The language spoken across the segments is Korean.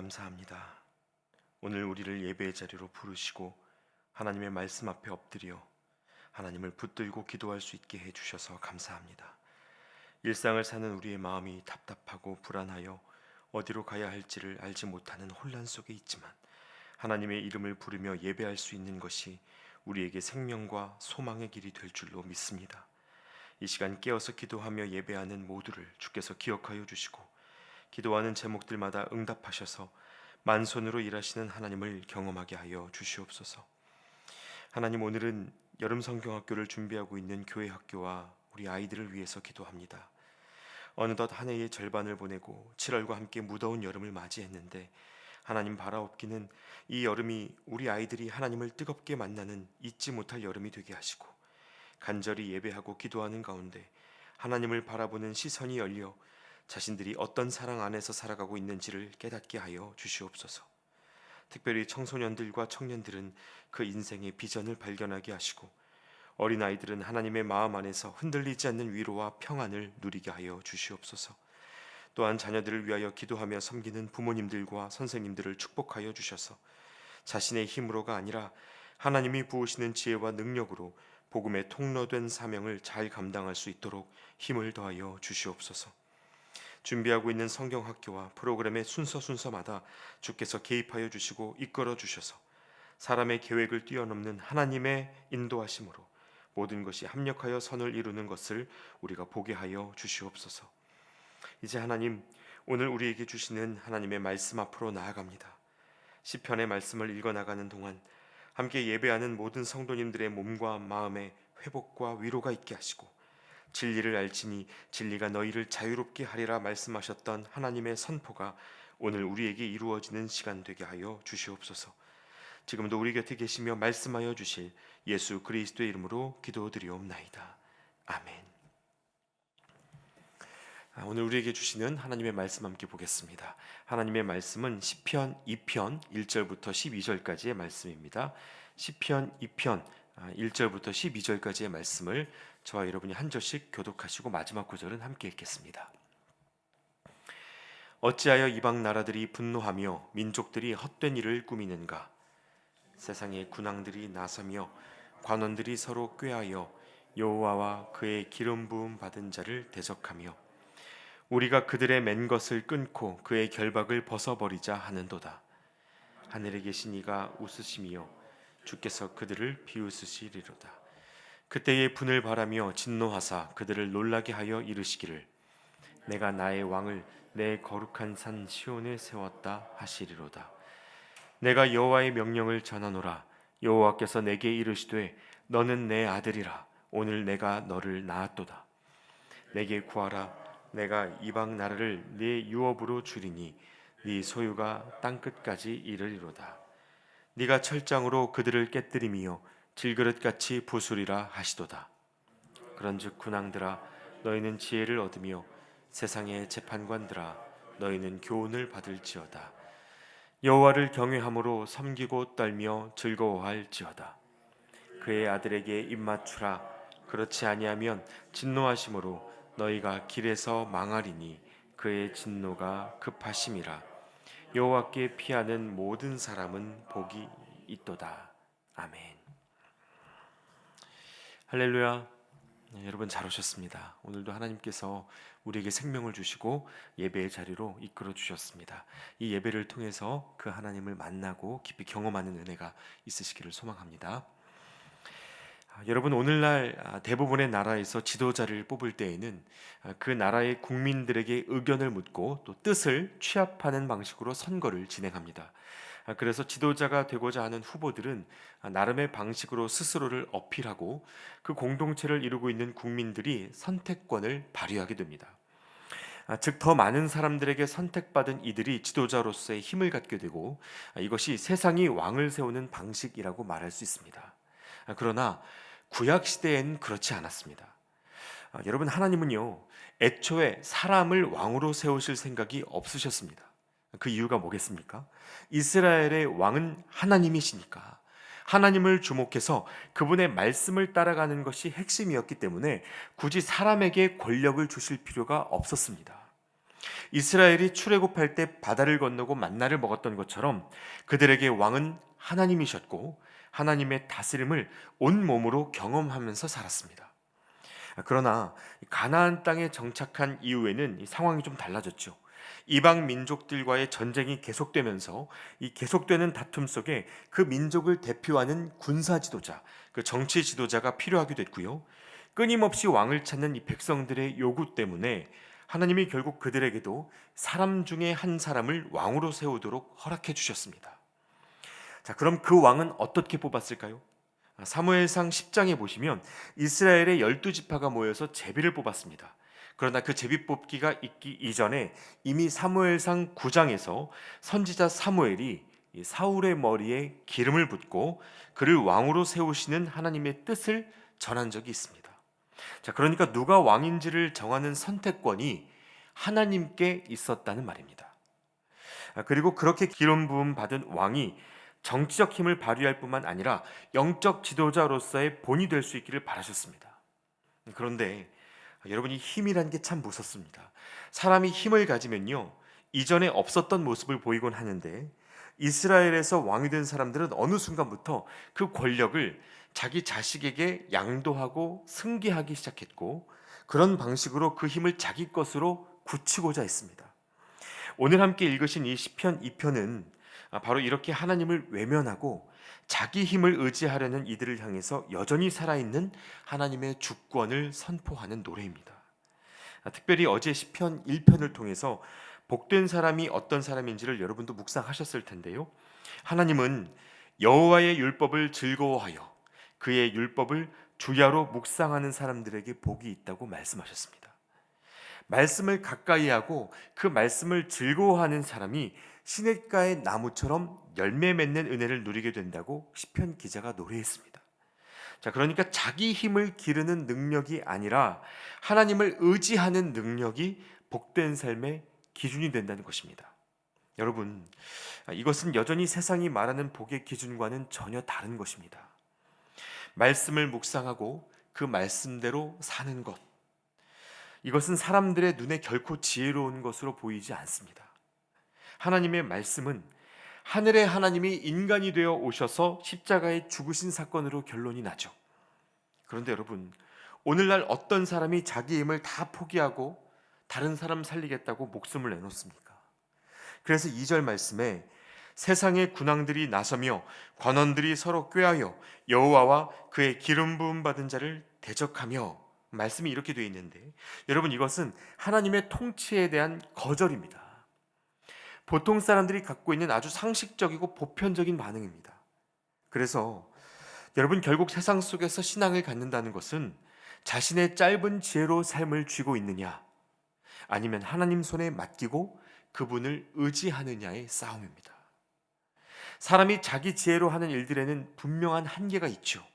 감사합니다. 오늘 우리를 예배의 자리로 부르시고 하나님의 말씀 앞에 엎드려 하나님을 붙들고 기도할 수 있게 해주셔서 감사합니다. 일상을 사는 우리의 마음이 답답하고 불안하여 어디로 가야 할지를 알지 못하는 혼란 속에 있지만 하나님의 이름을 부르며 예배할 수 있는 것이 우리에게 생명과 소망의 길이 될 줄로 믿습니다. 이 시간 깨어서 기도하며 예배하는 모두를 주께서 기억하여 주시고 기도하는 제목들마다 응답하셔서 만손으로 일하시는 하나님을 경험하게 하여 주시옵소서. 하나님, 오늘은 여름 성경학교를 준비하고 있는 교회 학교와 우리 아이들을 위해서 기도합니다. 어느덧 한 해의 절반을 보내고 7월과 함께 무더운 여름을 맞이했는데 하나님 바라옵기는 이 여름이 우리 아이들이 하나님을 뜨겁게 만나는 잊지 못할 여름이 되게 하시고 간절히 예배하고 기도하는 가운데 하나님을 바라보는 시선이 열려 자신들이 어떤 사랑 안에서 살아가고 있는지를 깨닫게 하여 주시옵소서. 특별히 청소년들과 청년들은 그 인생의 비전을 발견하게 하시고 어린아이들은 하나님의 마음 안에서 흔들리지 않는 위로와 평안을 누리게 하여 주시옵소서. 또한 자녀들을 위하여 기도하며 섬기는 부모님들과 선생님들을 축복하여 주셔서 자신의 힘으로가 아니라 하나님이 부으시는 지혜와 능력으로 복음의 통로된 사명을 잘 감당할 수 있도록 힘을 더하여 주시옵소서. 준비하고 있는 성경학교와 프로그램의 순서마다 주께서 개입하여 주시고 이끌어 주셔서 사람의 계획을 뛰어넘는 하나님의 인도하심으로 모든 것이 합력하여 선을 이루는 것을 우리가 보게 하여 주시옵소서. 이제 하나님, 오늘 우리에게 주시는 하나님의 말씀 앞으로 나아갑니다. 시편의 말씀을 읽어 나가는 동안 함께 예배하는 모든 성도님들의 몸과 마음에 회복과 위로가 있게 하시고 진리를 알지니 진리가 너희를 자유롭게 하리라 말씀하셨던 하나님의 선포가 오늘 우리에게 이루어지는 시간 되게 하여 주시옵소서. 지금도 우리 곁에 계시며 말씀하여 주실 예수 그리스도의 이름으로 기도드리옵나이다. 아멘. 오늘 우리에게 주시는 하나님의 말씀 함께 보겠습니다. 하나님의 말씀은 시편 2편 1절부터 12절까지의 말씀입니다. 시편 2편 1절부터 12절까지의 말씀을 저와 여러분이 한 절씩 교독하시고 마지막 구절은 함께 읽겠습니다. 어찌하여 이방 나라들이 분노하며 민족들이 헛된 일을 꾸미는가? 세상의 군왕들이 나서며 관원들이 서로 꾀하여 여호와와 그의 기름 부음 받은 자를 대적하며 우리가 그들의 맨 것을 끊고 그의 결박을 벗어버리자 하는도다. 하늘에 계신 이가 웃으시며 주께서 그들을 비웃으시리로다. 그때의 분을 바라며 진노하사 그들을 놀라게 하여 이르시기를 내가 나의 왕을 내 거룩한 산 시온에 세웠다 하시리로다. 내가 여호와의 명령을 전하노라. 여호와께서 내게 이르시되 너는 내 아들이라. 오늘 내가 너를 낳았도다. 내게 구하라. 내가 이방 나라를 네 유업으로 주리니 네 소유가 땅끝까지 이르리로다. 네가 철장으로 그들을 깨뜨리며 질그릇같이 부수리라 하시도다. 그런즉 군왕들아 너희는 지혜를 얻으며 세상의 재판관들아 너희는 교훈을 받을지어다. 여호와를 경외함으로 섬기고 떨며 즐거워할지어다. 그의 아들에게 입맞추라. 그렇지 아니하면 진노하심으로 너희가 길에서 망하리니 그의 진노가 급하심이라. 여호와께 피하는 모든 사람은 복이 있도다. 아멘. 할렐루야. 여러분 잘 오셨습니다. 오늘도 하나님께서 우리에게 생명을 주시고 예배의 자리로 이끌어 주셨습니다. 이 예배를 통해서 그 하나님을 만나고 깊이 경험하는 은혜가 있으시기를 소망합니다. 여러분, 오늘날 대부분의 나라에서 지도자를 뽑을 때에는 그 나라의 국민들에게 의견을 묻고 또 뜻을 취합하는 방식으로 선거를 진행합니다. 그래서 지도자가 되고자 하는 후보들은 나름의 방식으로 스스로를 어필하고 그 공동체를 이루고 있는 국민들이 선택권을 발휘하게 됩니다. 즉, 더 많은 사람들에게 선택받은 이들이 지도자로서의 힘을 갖게 되고 이것이 세상이 왕을 세우는 방식이라고 말할 수 있습니다. 그러나 구약 시대엔 그렇지 않았습니다. 여러분, 하나님은요 애초에 사람을 왕으로 세우실 생각이 없으셨습니다. 그 이유가 뭐겠습니까? 이스라엘의 왕은 하나님이시니까 하나님을 주목해서 그분의 말씀을 따라가는 것이 핵심이었기 때문에 굳이 사람에게 권력을 주실 필요가 없었습니다. 이스라엘이 출애굽할 때 바다를 건너고 만나를 먹었던 것처럼 그들에게 왕은 하나님이셨고 하나님의 다스림을 온 몸으로 경험하면서 살았습니다. 그러나 가나안 땅에 정착한 이후에는 이 상황이 좀 달라졌죠. 이방 민족들과의 전쟁이 계속되면서 이 계속되는 다툼 속에 그 민족을 대표하는 군사 지도자, 그 정치 지도자가 필요하게 됐고요. 끊임없이 왕을 찾는 이 백성들의 요구 때문에 하나님이 결국 그들에게도 사람 중에 한 사람을 왕으로 세우도록 허락해 주셨습니다. 자, 그럼 그 왕은 어떻게 뽑았을까요? 사무엘상 10장에 보시면 이스라엘의 12지파가 모여서 제비를 뽑았습니다. 그러나 그 제비 뽑기가 있기 이전에 이미 사무엘상 9장에서 선지자 사무엘이 사울의 머리에 기름을 붓고 그를 왕으로 세우시는 하나님의 뜻을 전한 적이 있습니다. 자, 그러니까 누가 왕인지를 정하는 선택권이 하나님께 있었다는 말입니다. 그리고 그렇게 기름 부음 받은 왕이 정치적 힘을 발휘할 뿐만 아니라 영적 지도자로서의 본이 될 수 있기를 바라셨습니다. 그런데 여러분이 힘이란 게 참 무섭습니다. 사람이 힘을 가지면요, 이전에 없었던 모습을 보이곤 하는데 이스라엘에서 왕이 된 사람들은 어느 순간부터 그 권력을 자기 자식에게 양도하고 승계하기 시작했고 그런 방식으로 그 힘을 자기 것으로 굳히고자 했습니다. 오늘 함께 읽으신 이 시편 2편은 바로 이렇게 하나님을 외면하고 자기 힘을 의지하려는 이들을 향해서 여전히 살아있는 하나님의 주권을 선포하는 노래입니다. 특별히 어제 시편 1편을 통해서 복된 사람이 어떤 사람인지를 여러분도 묵상하셨을 텐데요. 하나님은 여호와의 율법을 즐거워하여 그의 율법을 주야로 묵상하는 사람들에게 복이 있다고 말씀하셨습니다. 말씀을 가까이 하고 그 말씀을 즐거워하는 사람이 시냇가의 나무처럼 열매 맺는 은혜를 누리게 된다고 시편 기자가 노래했습니다. 자, 그러니까 자기 힘을 기르는 능력이 아니라 하나님을 의지하는 능력이 복된 삶의 기준이 된다는 것입니다. 여러분, 이것은 여전히 세상이 말하는 복의 기준과는 전혀 다른 것입니다. 말씀을 묵상하고 그 말씀대로 사는 것, 이것은 사람들의 눈에 결코 지혜로운 것으로 보이지 않습니다. 하나님의 말씀은 하늘의 하나님이 인간이 되어 오셔서 십자가에 죽으신 사건으로 결론이 나죠. 그런데 여러분, 오늘날 어떤 사람이 자기 힘을 다 포기하고 다른 사람 살리겠다고 목숨을 내놓습니까? 그래서 2절 말씀에 세상의 군왕들이 나서며 관원들이 서로 꾀하여 여호와와 그의 기름 부음 받은 자를 대적하며, 말씀이 이렇게 되어 있는데 여러분, 이것은 하나님의 통치에 대한 거절입니다. 보통 사람들이 갖고 있는 아주 상식적이고 보편적인 반응입니다. 그래서 여러분, 결국 세상 속에서 신앙을 갖는다는 것은 자신의 짧은 지혜로 삶을 쥐고 있느냐 아니면 하나님 손에 맡기고 그분을 의지하느냐의 싸움입니다. 사람이 자기 지혜로 하는 일들에는 분명한 한계가 있죠.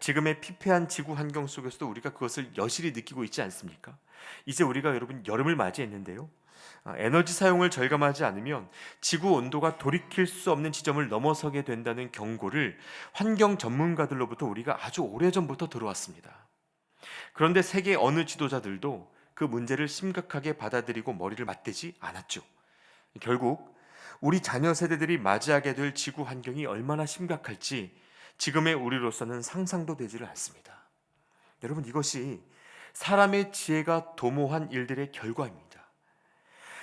지금의 피폐한 지구 환경 속에서도 우리가 그것을 여실히 느끼고 있지 않습니까? 이제 우리가 여러분 여름을 맞이했는데요. 에너지 사용을 절감하지 않으면 지구 온도가 돌이킬 수 없는 지점을 넘어서게 된다는 경고를 환경 전문가들로부터 우리가 아주 오래전부터 들어왔습니다. 그런데 세계 어느 지도자들도 그 문제를 심각하게 받아들이고 머리를 맞대지 않았죠. 결국 우리 자녀 세대들이 맞이하게 될 지구 환경이 얼마나 심각할지 지금의 우리로서는 상상도 되지를 않습니다. 여러분, 이것이 사람의 지혜가 도모한 일들의 결과입니다.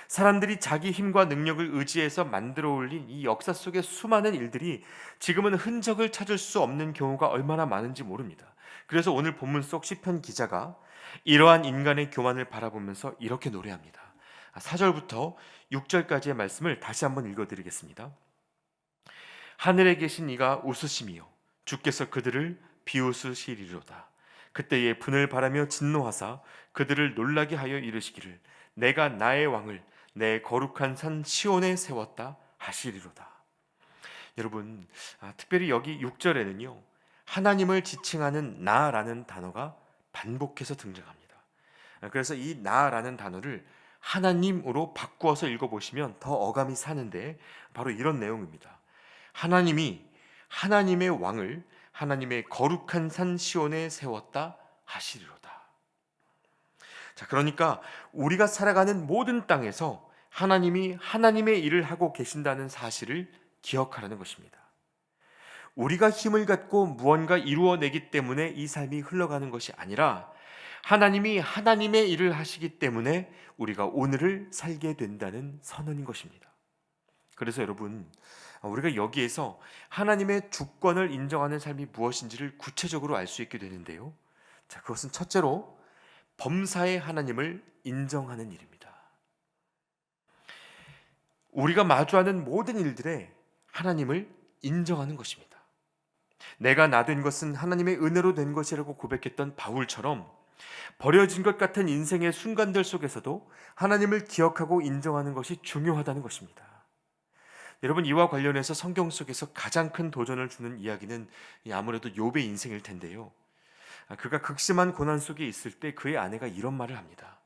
사람들이 자기 힘과 능력을 의지해서 만들어 올린 이 역사 속의 수많은 일들이 지금은 흔적을 찾을 수 없는 경우가 얼마나 많은지 모릅니다. 그래서 오늘 본문 속 시편 기자가 이러한 인간의 교만을 바라보면서 이렇게 노래합니다. 4절부터 6절까지의 말씀을 다시 한번 읽어드리겠습니다. 하늘에 계신 이가 웃으시며 주께서 그들을 비웃으시리로다. 그때에 분을 바라며 진노하사 그들을 놀라게 하여 이르시기를 내가 나의 왕을 내 거룩한 산 시온에 세웠다 하시리로다. 여러분, 특별히 여기 6절에는요 하나님을 지칭하는 나라는 단어가 반복해서 등장합니다. 그래서 이 나라는 단어를 하나님으로 바꾸어서 읽어보시면 더 어감이 사는데 바로 이런 내용입니다. 하나님이 하나님의 왕을 하나님의 거룩한 산 시온에 세웠다 하시리로다. 자, 그러니까 우리가 살아가는 모든 땅에서 하나님이 하나님의 일을 하고 계신다는 사실을 기억하라는 것입니다. 우리가 힘을 갖고 무언가 이루어내기 때문에 이 삶이 흘러가는 것이 아니라 하나님이 하나님의 일을 하시기 때문에 우리가 오늘을 살게 된다는 선언인 것입니다. 그래서 여러분, 우리가 여기에서 하나님의 주권을 인정하는 삶이 무엇인지를 구체적으로 알 수 있게 되는데요. 자, 그것은 첫째로 범사의 하나님을 인정하는 일입니다. 우리가 마주하는 모든 일들에 하나님을 인정하는 것입니다. 내가 나 된 것은 하나님의 은혜로 된 것이라고 고백했던 바울처럼 버려진 것 같은 인생의 순간들 속에서도 하나님을 기억하고 인정하는 것이 중요하다는 것입니다. 여러분, 이와 관련해서 성경 속에서 가장 큰 도전을 주는 이야기는 아무래도 욥의 인생일 텐데요. 그가 극심한 고난 속에 있을 때 그의 아내가 이런 말을 합니다.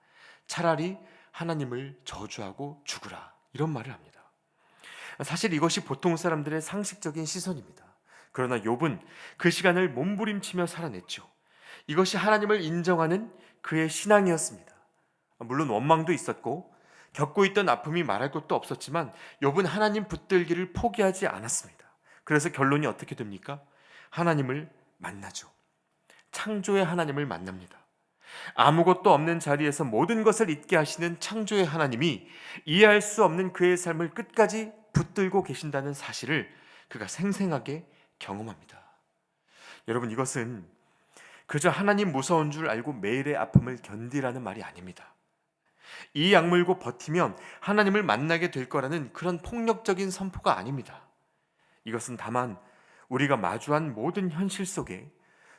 차라리 하나님을 저주하고 죽으라, 이런 말을 합니다. 사실 이것이 보통 사람들의 상식적인 시선입니다. 그러나 욥은 그 시간을 몸부림치며 살아냈죠. 이것이 하나님을 인정하는 그의 신앙이었습니다. 물론 원망도 있었고 겪고 있던 아픔이 말할 것도 없었지만 욥은 하나님 붙들기를 포기하지 않았습니다. 그래서 결론이 어떻게 됩니까? 하나님을 만나죠. 창조의 하나님을 만납니다. 아무것도 없는 자리에서 모든 것을 잊게 하시는 창조의 하나님이 이해할 수 없는 그의 삶을 끝까지 붙들고 계신다는 사실을 그가 생생하게 경험합니다. 여러분, 이것은 그저 하나님 무서운 줄 알고 매일의 아픔을 견디라는 말이 아닙니다. 이 약물고 버티면 하나님을 만나게 될 거라는 그런 폭력적인 선포가 아닙니다. 이것은 다만 우리가 마주한 모든 현실 속에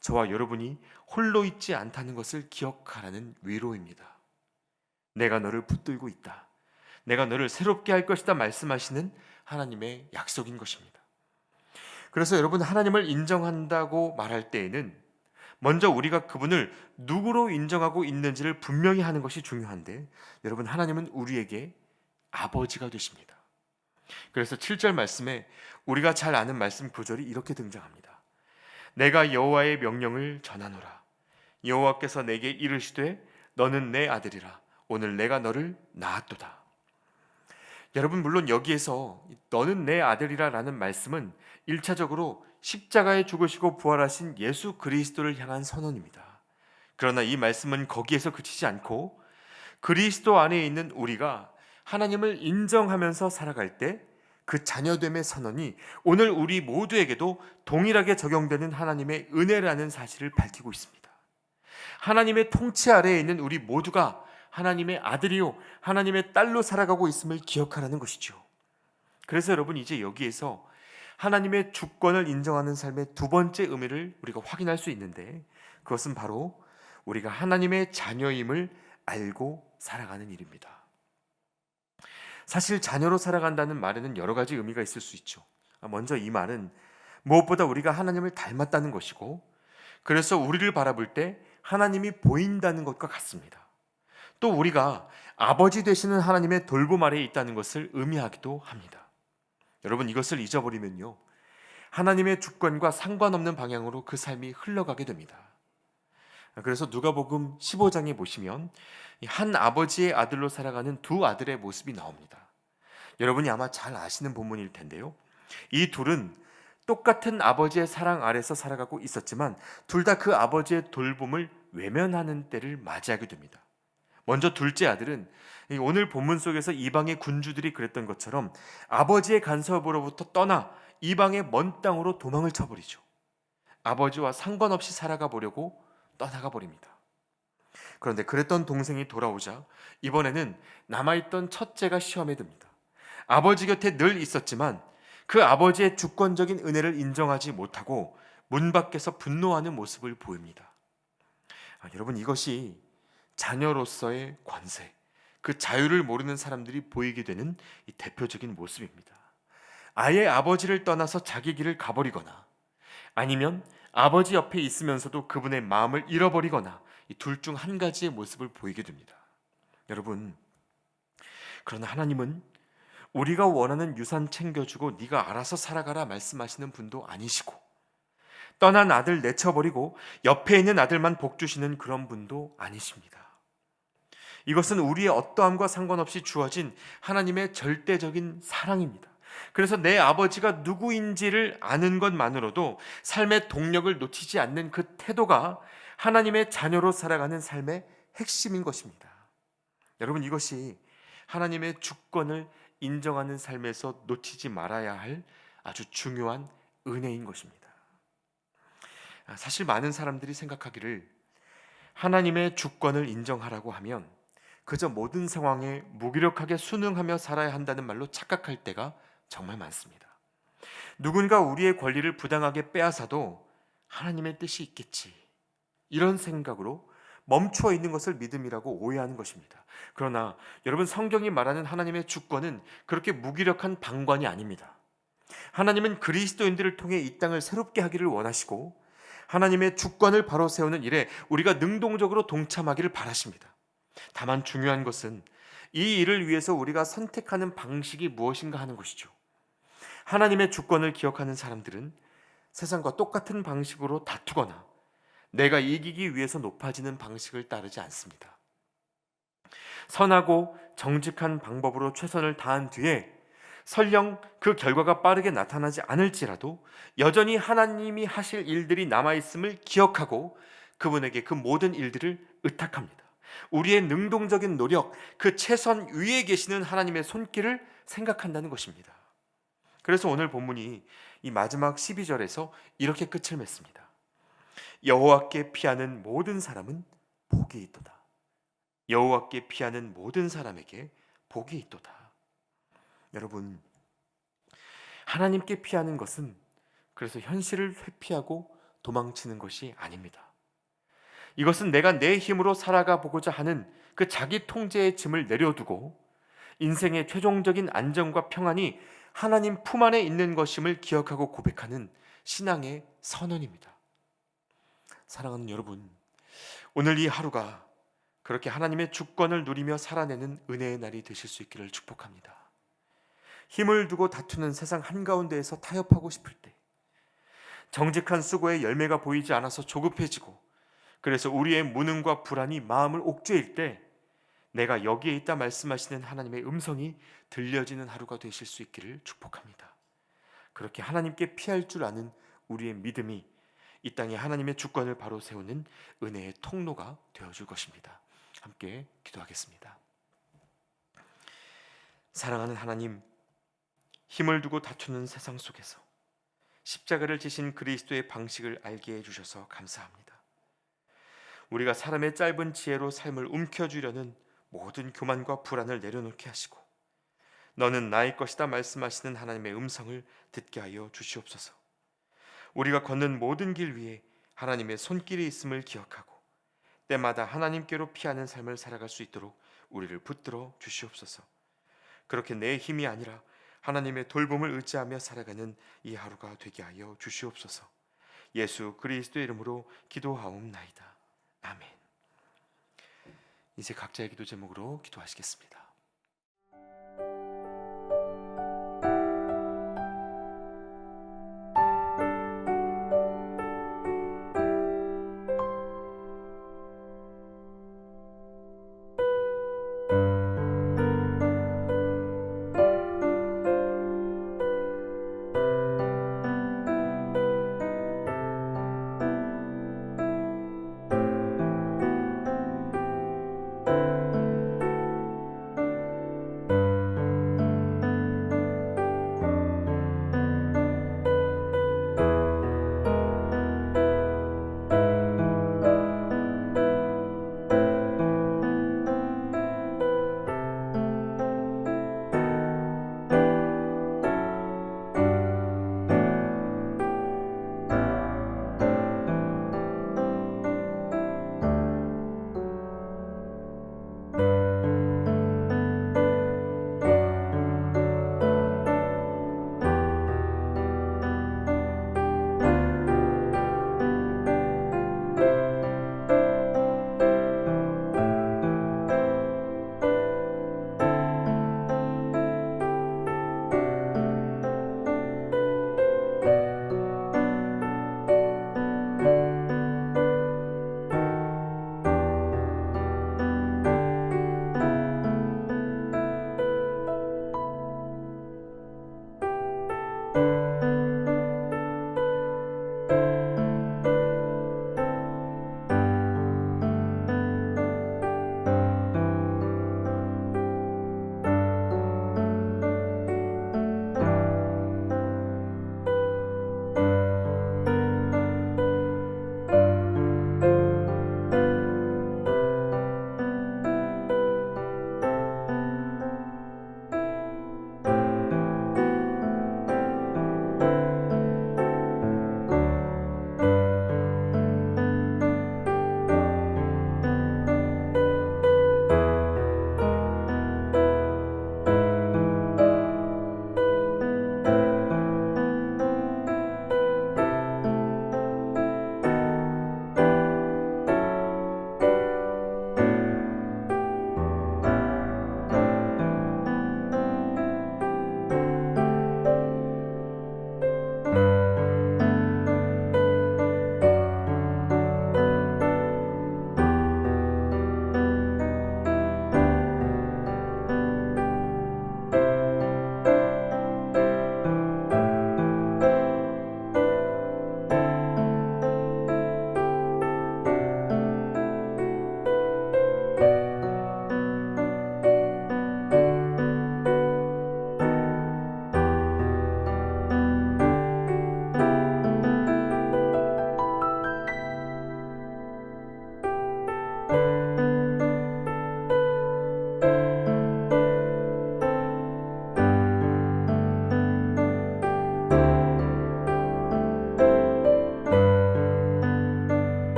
저와 여러분이 홀로 있지 않다는 것을 기억하라는 위로입니다. 내가 너를 붙들고 있다. 내가 너를 새롭게 할 것이다 말씀하시는 하나님의 약속인 것입니다. 그래서 여러분, 하나님을 인정한다고 말할 때에는 먼저 우리가 그분을 누구로 인정하고 있는지를 분명히 하는 것이 중요한데, 여러분, 하나님은 우리에게 아버지가 되십니다. 그래서 7절 말씀에 우리가 잘 아는 말씀 구절이 이렇게 등장합니다. 내가 여호와의 명령을 전하노라. 여호와께서 내게 이르시되 너는 내 아들이라. 오늘 내가 너를 낳았도다. 여러분, 물론 여기에서 너는 내 아들이라 라는 말씀은 1차적으로 십자가에 죽으시고 부활하신 예수 그리스도를 향한 선언입니다. 그러나 이 말씀은 거기에서 그치지 않고 그리스도 안에 있는 우리가 하나님을 인정하면서 살아갈 때 그 자녀됨의 선언이 오늘 우리 모두에게도 동일하게 적용되는 하나님의 은혜라는 사실을 밝히고 있습니다. 하나님의 통치 아래에 있는 우리 모두가 하나님의 아들이요 하나님의 딸로 살아가고 있음을 기억하라는 것이죠. 그래서 여러분, 이제 여기에서 하나님의 주권을 인정하는 삶의 두 번째 의미를 우리가 확인할 수 있는데, 그것은 바로 우리가 하나님의 자녀임을 알고 살아가는 일입니다. 사실 자녀로 살아간다는 말에는 여러 가지 의미가 있을 수 있죠. 먼저 이 말은 무엇보다 우리가 하나님을 닮았다는 것이고, 그래서 우리를 바라볼 때 하나님이 보인다는 것과 같습니다. 또 우리가 아버지 되시는 하나님의 돌봄 아래에 있다는 것을 의미하기도 합니다. 여러분, 이것을 잊어버리면요, 하나님의 주권과 상관없는 방향으로 그 삶이 흘러가게 됩니다. 그래서 누가복음 15장에 보시면 한 아버지의 아들로 살아가는 두 아들의 모습이 나옵니다. 여러분이 아마 잘 아시는 본문일 텐데요, 이 둘은 똑같은 아버지의 사랑 아래서 살아가고 있었지만 둘 다 그 아버지의 돌봄을 외면하는 때를 맞이하게 됩니다. 먼저 둘째 아들은 오늘 본문 속에서 이방의 군주들이 그랬던 것처럼 아버지의 간섭으로부터 떠나 이방의 먼 땅으로 도망을 쳐버리죠. 아버지와 상관없이 살아가 보려고 떠나가 버립니다. 그런데 그랬던 동생이 돌아오자 이번에는 남아있던 첫째가 시험에 듭니다. 아버지 곁에 늘 있었지만 그 아버지의 주권적인 은혜를 인정하지 못하고 문 밖에서 분노하는 모습을 보입니다. 여러분, 이것이 자녀로서의 권세, 그 자유를 모르는 사람들이 보이게 되는 이 대표적인 모습입니다. 아예 아버지를 떠나서 자기 길을 가버리거나 아니면 아버지 옆에 있으면서도 그분의 마음을 잃어버리거나 이 둘 중 한 가지의 모습을 보이게 됩니다. 여러분, 그러나 하나님은 우리가 원하는 유산 챙겨주고 네가 알아서 살아가라 말씀하시는 분도 아니시고, 떠난 아들 내쳐버리고 옆에 있는 아들만 복 주시는 그런 분도 아니십니다. 이것은 우리의 어떠함과 상관없이 주어진 하나님의 절대적인 사랑입니다. 그래서 내 아버지가 누구인지를 아는 것만으로도 삶의 동력을 놓치지 않는 그 태도가 하나님의 자녀로 살아가는 삶의 핵심인 것입니다. 여러분, 이것이 하나님의 주권을 인정하는 삶에서 놓치지 말아야 할 아주 중요한 은혜인 것입니다. 사실 많은 사람들이 생각하기를 하나님의 주권을 인정하라고 하면 그저 모든 상황에 무기력하게 순응하며 살아야 한다는 말로 착각할 때가 정말 많습니다. 누군가 우리의 권리를 부당하게 빼앗아도 하나님의 뜻이 있겠지, 이런 생각으로 멈추어 있는 것을 믿음이라고 오해하는 것입니다. 그러나 여러분, 성경이 말하는 하나님의 주권은 그렇게 무기력한 방관이 아닙니다. 하나님은 그리스도인들을 통해 이 땅을 새롭게 하기를 원하시고 하나님의 주권을 바로 세우는 일에 우리가 능동적으로 동참하기를 바라십니다. 다만 중요한 것은 이 일을 위해서 우리가 선택하는 방식이 무엇인가 하는 것이죠. 하나님의 주권을 기억하는 사람들은 세상과 똑같은 방식으로 다투거나 내가 이기기 위해서 높아지는 방식을 따르지 않습니다. 선하고 정직한 방법으로 최선을 다한 뒤에 설령 그 결과가 빠르게 나타나지 않을지라도 여전히 하나님이 하실 일들이 남아있음을 기억하고 그분에게 그 모든 일들을 의탁합니다. 우리의 능동적인 노력, 그 최선 위에 계시는 하나님의 손길을 생각한다는 것입니다. 그래서 오늘 본문이 이 마지막 12절에서 이렇게 끝을 맺습니다. 여호와께 피하는 모든 사람은 복이 있도다. 여호와께 피하는 모든 사람에게 복이 있도다. 여러분, 하나님께 피하는 것은 그래서 현실을 회피하고 도망치는 것이 아닙니다. 이것은 내가 내 힘으로 살아가 보고자 하는 그 자기 통제의 짐을 내려두고 인생의 최종적인 안정과 평안이 하나님 품 안에 있는 것임을 기억하고 고백하는 신앙의 선언입니다. 사랑하는 여러분, 오늘 이 하루가 그렇게 하나님의 주권을 누리며 살아내는 은혜의 날이 되실 수 있기를 축복합니다. 힘을 두고 다투는 세상 한가운데에서 타협하고 싶을 때, 정직한 수고의 열매가 보이지 않아서 조급해지고 그래서 우리의 무능과 불안이 마음을 옥죄일 때 내가 여기에 있다 말씀하시는 하나님의 음성이 들려지는 하루가 되실 수 있기를 축복합니다. 그렇게 하나님께 피할 줄 아는 우리의 믿음이 이 땅에 하나님의 주권을 바로 세우는 은혜의 통로가 되어줄 것입니다. 함께 기도하겠습니다. 사랑하는 하나님, 힘을 두고 다투는 세상 속에서 십자가를 지신 그리스도의 방식을 알게 해주셔서 감사합니다. 우리가 사람의 짧은 지혜로 삶을 움켜쥐려는 모든 교만과 불안을 내려놓게 하시고 너는 나의 것이다 말씀하시는 하나님의 음성을 듣게 하여 주시옵소서. 우리가 걷는 모든 길 위에 하나님의 손길이 있음을 기억하고 때마다 하나님께로 피하는 삶을 살아갈 수 있도록 우리를 붙들어 주시옵소서. 그렇게 내 힘이 아니라 하나님의 돌봄을 의지하며 살아가는 이 하루가 되게 하여 주시옵소서. 예수 그리스도의 이름으로 기도하옵나이다. 아멘. 이제 각자의 기도 제목으로 기도하시겠습니다.